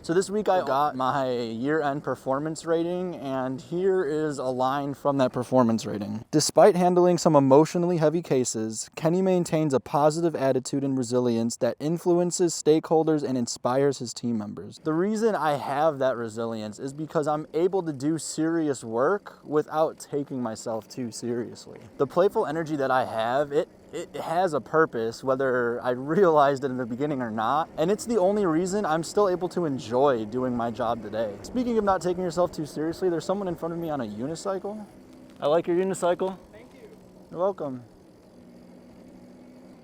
So this week I got my year-end performance rating, and here is a line from that performance rating. Despite handling some emotionally heavy cases, Kenny maintains a positive attitude and resilience that influences stakeholders and inspires his team members. The reason I have that resilience is because I'm able to do serious work without taking myself too seriously. The playful energy that I have, it has a purpose, whether I realized it in the beginning or not, and it's the only reason I'm still able to enjoy doing my job today. Speaking of not taking yourself too seriously, there's someone in front of me on a unicycle. I like your unicycle. Thank you. You're welcome.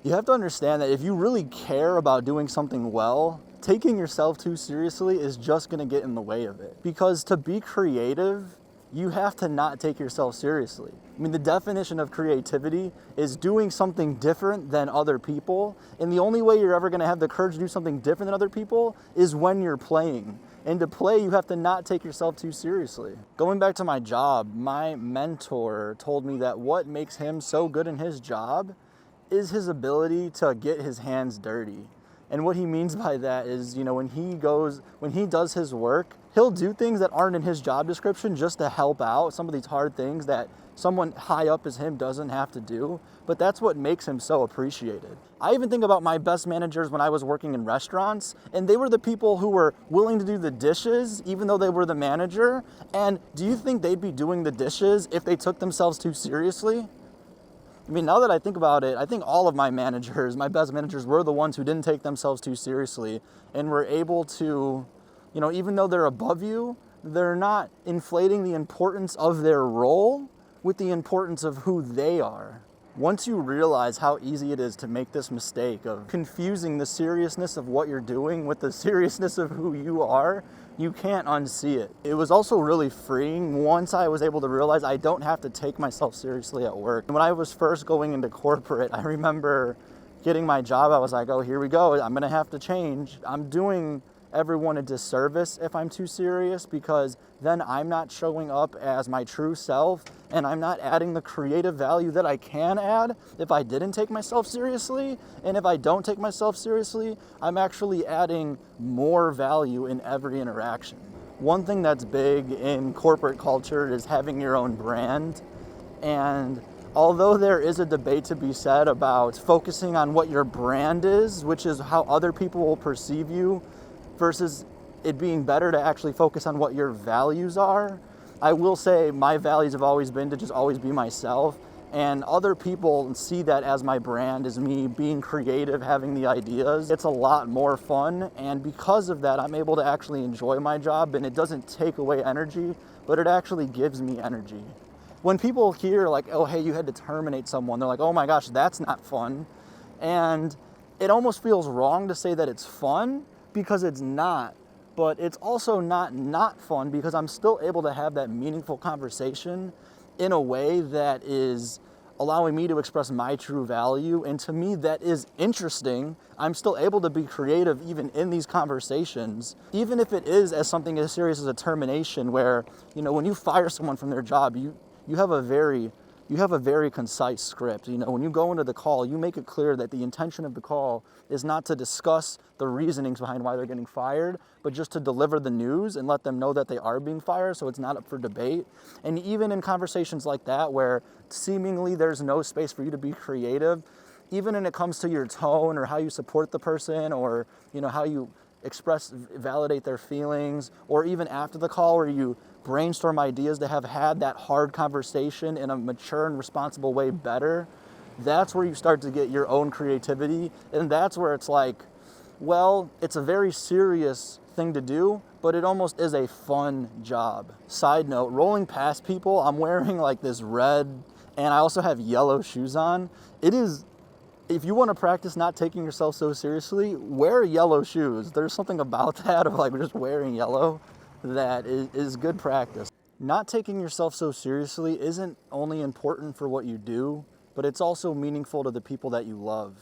You have to understand that if you really care about doing something well, taking yourself too seriously is just gonna get in the way of it. Because to be creative, you have to not take yourself seriously. I mean, the definition of creativity is doing something different than other people, and the only way you're ever gonna have the courage to do something different than other people is when you're playing. And to play, you have to not take yourself too seriously. Going back to my job, my mentor told me that what makes him so good in his job is his ability to get his hands dirty. And what he means by that is, when he does his work, he'll do things that aren't in his job description just to help out some of these hard things that someone high up as him doesn't have to do. But that's what makes him so appreciated. I even think about my best managers when I was working in restaurants, and they were the people who were willing to do the dishes, even though they were the manager. And do you think they'd be doing the dishes if they took themselves too seriously? I mean, now that I think about it, I think all of my managers, my best managers, were the ones who didn't take themselves too seriously and were able to, even though they're above you, they're not inflating the importance of their role with the importance of who they are. Once you realize how easy it is to make this mistake of confusing the seriousness of what you're doing with the seriousness of who you are, you can't unsee it. It was also really freeing once I was able to realize I don't have to take myself seriously at work. When I was first going into corporate, I remember getting my job, I was like, oh, here we go, I'm gonna have to change. I'm doing everyone a disservice if I'm too serious, because then I'm not showing up as my true self, and I'm not adding the creative value that I can add if I didn't take myself seriously. And if I don't take myself seriously, I'm actually adding more value in every interaction. One thing that's big in corporate culture is having your own brand. And although there is a debate to be said about focusing on what your brand is, which is how other people will perceive you, versus it being better to actually focus on what your values are, I will say my values have always been to just always be myself, and other people see that as my brand, as me being creative, having the ideas. It's a lot more fun, and because of that, I'm able to actually enjoy my job, and it doesn't take away energy, but it actually gives me energy. When people hear like, oh, hey, you had to terminate someone, they're like, oh my gosh, that's not fun. And it almost feels wrong to say that it's fun, because it's not, but it's also not fun because I'm still able to have that meaningful conversation in a way that is allowing me to express my true value, and to me that is interesting. I'm still able to be creative even in these conversations, even if it is as something as serious as a termination, where, when you fire someone from their job, you have a very concise script. When you go into the call, you make it clear that the intention of the call is not to discuss the reasonings behind why they're getting fired, but just to deliver the news and let them know that they are being fired, so it's not up for debate. And even in conversations like that, where seemingly there's no space for you to be creative, even when it comes to your tone or how you support the person, or how you validate their feelings, or even after the call where you brainstorm ideas to have had that hard conversation in a mature and responsible way better, that's where you start to get your own creativity. And that's where it's like, well, it's a very serious thing to do, but it almost is a fun job. Side note, rolling past people, I'm wearing like this red, and I also have yellow shoes on. If you want to practice not taking yourself so seriously, wear yellow shoes. There's something about that of like just wearing yellow that is good practice. Not taking yourself so seriously isn't only important for what you do, but it's also meaningful to the people that you love.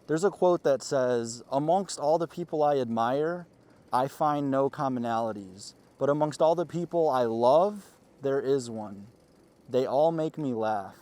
There's a quote that says, amongst all the people I admire, I find no commonalities, but amongst all the people I love, there is one. They all make me laugh.